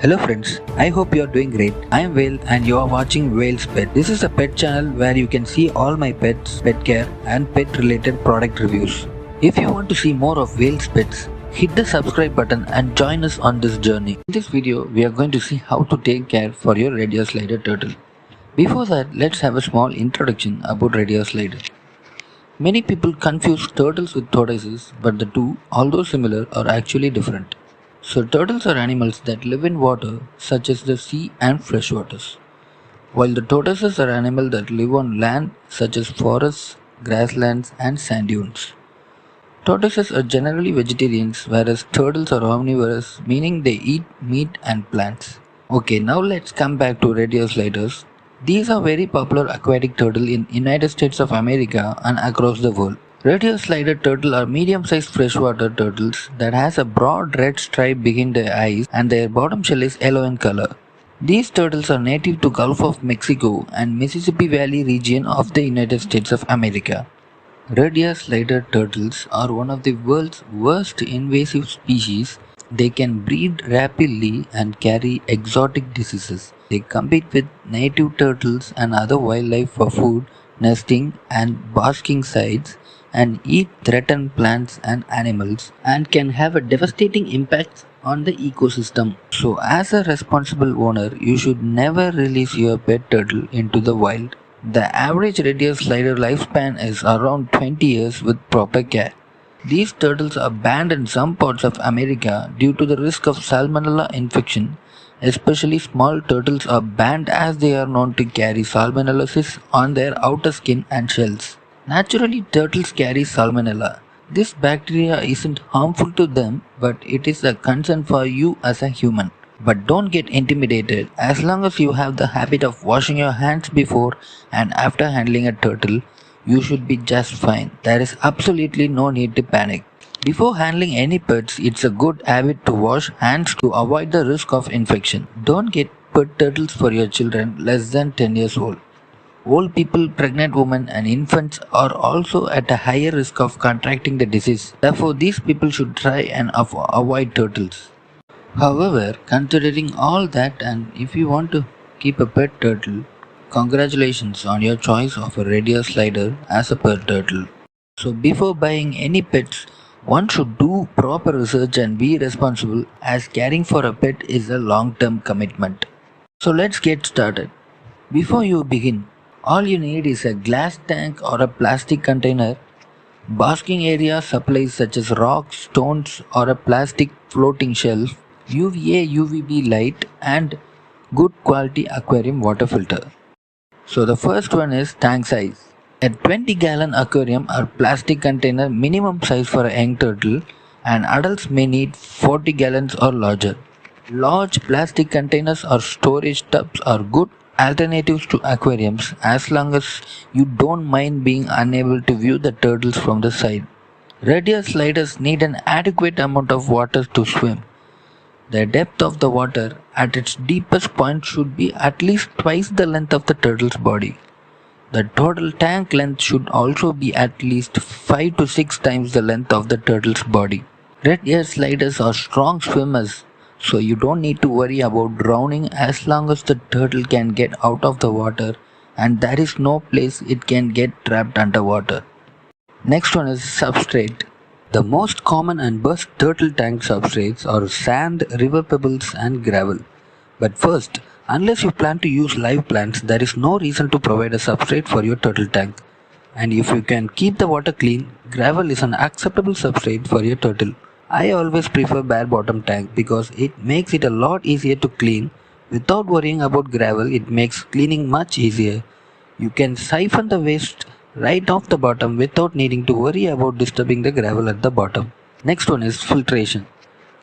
Hello friends, I hope you are doing great. I am Whale and you are watching Whale's Pet. This is a pet channel where you can see all my pets, pet care and pet related product reviews. If you want to see more of Whale's Pets, hit the subscribe button and join us on this journey. In this video, we are going to see how to take care for your red ear slider turtle. Before that, let's have a small introduction about red ear slider. Many people confuse turtles with tortoises, but the two, although similar, are actually different. So turtles are animals that live in water such as the sea and fresh waters, while the tortoises are animals that live on land such as forests, grasslands and sand dunes. Tortoises are generally vegetarians whereas turtles are omnivorous, meaning they eat meat and plants. Okay, now let's come back to red ear sliders. These are very popular aquatic turtle in United States of America and across the world. Red ear slider turtle are medium-sized freshwater turtles that has a broad red stripe behind their eyes and their bottom shell is yellow in color. These turtles are native to Gulf of Mexico and Mississippi Valley region of the United States of America. Red ear slider turtles are one of the world's worst invasive species. They can breed rapidly and carry exotic diseases. They compete with native turtles and other wildlife for food, nesting and basking sites, and eat threatened plants and animals, and can have a devastating impact on the ecosystem. So as a responsible owner, you should never release your pet turtle into the wild. The average red ear slider lifespan is around 20 years with proper care. These turtles are banned in some parts of America due to the risk of salmonella infection. Especially small turtles are banned as they are known to carry salmonellosis on their outer skin and shells. Naturally, turtles carry salmonella. This bacteria isn't harmful to them, but it is a concern for you as a human. But don't get intimidated. As long as you have the habit of washing your hands before and after handling a turtle, you should be just fine. There is absolutely no need to panic. Before handling any pets, it's a good habit to wash hands to avoid the risk of infection. Don't get pet turtles for your children less than 10 years old. Old people, pregnant women and infants are also at a higher risk of contracting the disease. Therefore, these people should try and avoid turtles. However, considering all that, and if you want to keep a pet turtle, congratulations on your choice of a red ear slider as a pet turtle. So before buying any pets, one should do proper research and be responsible as caring for a pet is a long-term commitment. So let's get started. Before you begin, all you need is a glass tank or a plastic container, basking area supplies such as rocks, stones or a plastic floating shelf, UVA UVB light and good quality aquarium water filter. So the first one is tank size. A 20-gallon aquarium or plastic container minimum size for a young turtle, and adults may need 40 gallons or larger. Large plastic containers or storage tubs are good alternatives to aquariums as long as you don't mind being unable to view the turtles from the side. Red ear sliders need an adequate amount of water to swim. The depth of the water at its deepest point should be at least twice the length of the turtle's body. The total tank length should also be at least 5 to 6 times the length of the turtle's body. Red ear sliders are strong swimmers, so you don't need to worry about drowning as long as the turtle can get out of the water and there is no place it can get trapped underwater. Next one is substrate. The most common and best turtle tank substrates are sand, river pebbles and gravel. But first, unless you plan to use live plants, there is no reason to provide a substrate for your turtle tank. And if you can keep the water clean, gravel is an acceptable substrate for your turtle. I always prefer bare bottom tank because it makes it a lot easier to clean. Without worrying about gravel, it makes cleaning much easier. You can siphon the waste right off the bottom without needing to worry about disturbing the gravel at the bottom. Next one is filtration.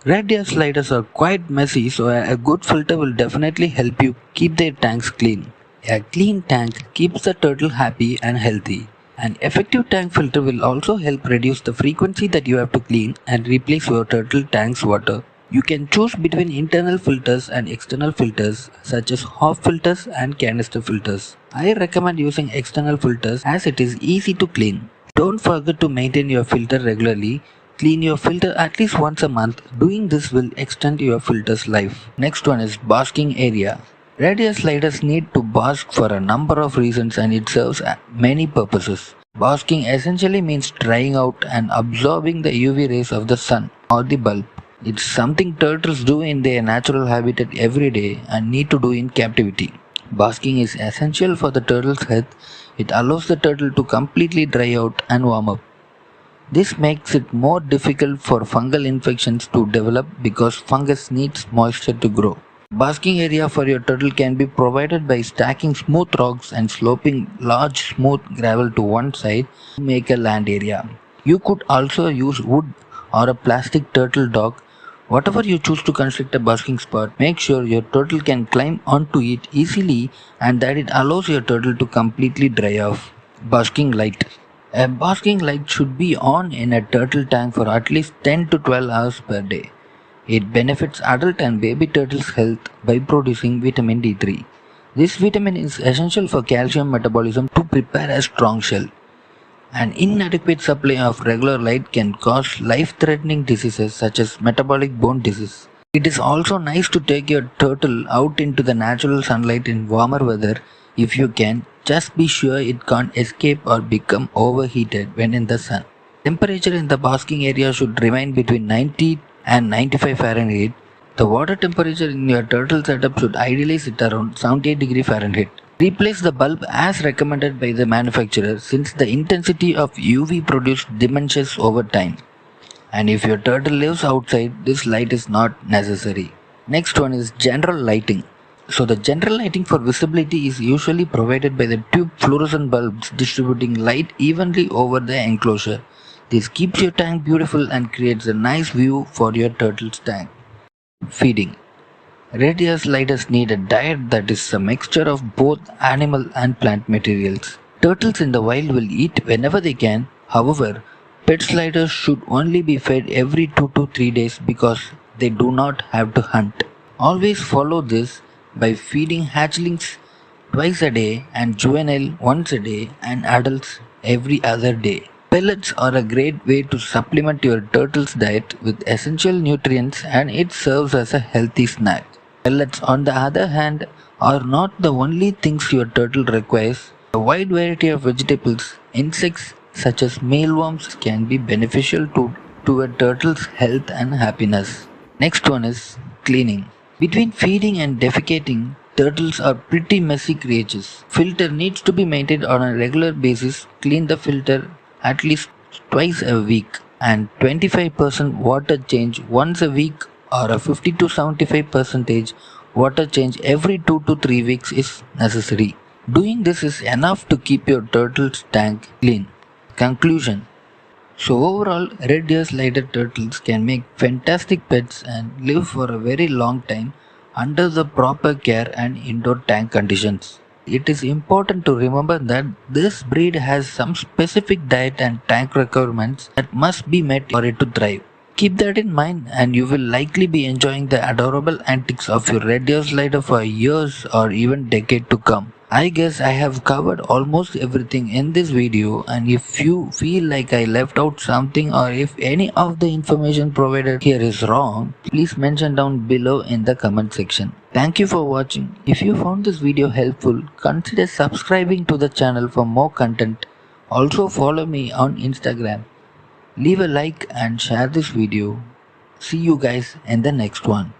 Red ear sliders are quite messy, so a good filter will definitely help you keep their tanks clean. A clean tank keeps the turtle happy and healthy. An effective tank filter will also help reduce the frequency that you have to clean and replace your turtle tank's water. You can choose between internal filters and external filters such as hop filters and canister filters. I recommend using external filters as it is easy to clean. Don't forget to maintain your filter regularly. Clean your filter at least once a month. Doing this will extend your filter's life. Next one is basking area. Red hair sliders need to bask for a number of reasons and it serves many purposes. Basking essentially means drying out and absorbing the UV rays of the sun or the bulb. It's something turtles do in their natural habitat every day and need to do in captivity. Basking is essential for the turtle's health. It allows the turtle to completely dry out and warm up. This makes it more difficult for fungal infections to develop because fungus needs moisture to grow. Basking area for your turtle can be provided by stacking smooth rocks and sloping large smooth gravel to one side to make a land area. You could also use wood or a plastic turtle dock. Whatever you choose to construct a basking spot, make sure your turtle can climb onto it easily and that it allows your turtle to completely dry off. Basking light. A basking light should be on in a turtle tank for at least 10 to 12 hours per day. It benefits adult and baby turtles' health by producing vitamin D3. This vitamin is essential for calcium metabolism to prepare a strong shell. An inadequate supply of regular light can cause life-threatening diseases such as metabolic bone disease. It is also nice to take your turtle out into the natural sunlight in warmer weather if you can. Just be sure it can't escape or become overheated when in the sun. Temperature in the basking area should remain between 90 and 95 Fahrenheit. The water temperature in your turtle setup should ideally sit around 78 degrees Fahrenheit. Replace the bulb as recommended by the manufacturer since the intensity of UV produced diminishes over time. And if your turtle lives outside, this light is not necessary. Next one is general lighting. So the general lighting for visibility is usually provided by the tube fluorescent bulbs distributing light evenly over the enclosure. This keeps your tank beautiful and creates a nice view for your turtle's tank. Feeding. Red hair sliders need a diet that is a mixture of both animal and plant materials. Turtles in the wild will eat whenever they can. However, pet sliders should only be fed every 2 to 3 days because they do not have to hunt. Always follow this by feeding hatchlings twice a day and juvenile once a day and adults every other day. Pellets are a great way to supplement your turtle's diet with essential nutrients and it serves as a healthy snack. Pellets, on the other hand, are not the only things your turtle requires. A wide variety of vegetables, insects such as mealworms can be beneficial to a turtle's health and happiness. Next one is cleaning. Between feeding and defecating, turtles are pretty messy creatures. Filter needs to be maintained on a regular basis. Clean the filter at least twice a week and 25% water change once a week or a 50 to 75% water change every 2 to 3 weeks is necessary. Doing this is enough to keep your turtle's tank clean. Conclusion. So overall, red hair slider turtles can make fantastic pets and live for a very long time under the proper care and indoor tank conditions. It is important to remember that this breed has some specific diet and tank requirements that must be met for it to thrive. Keep that in mind and you will likely be enjoying the adorable antics of your red hair slider for years or even decade to come. I guess I have covered almost everything in this video, and if you feel like I left out something or if any of the information provided here is wrong, please mention down below in the comment section. Thank you for watching. If you found this video helpful, consider subscribing to the channel for more content. Also follow me on Instagram. Leave a like and share this video. See you guys in the next one.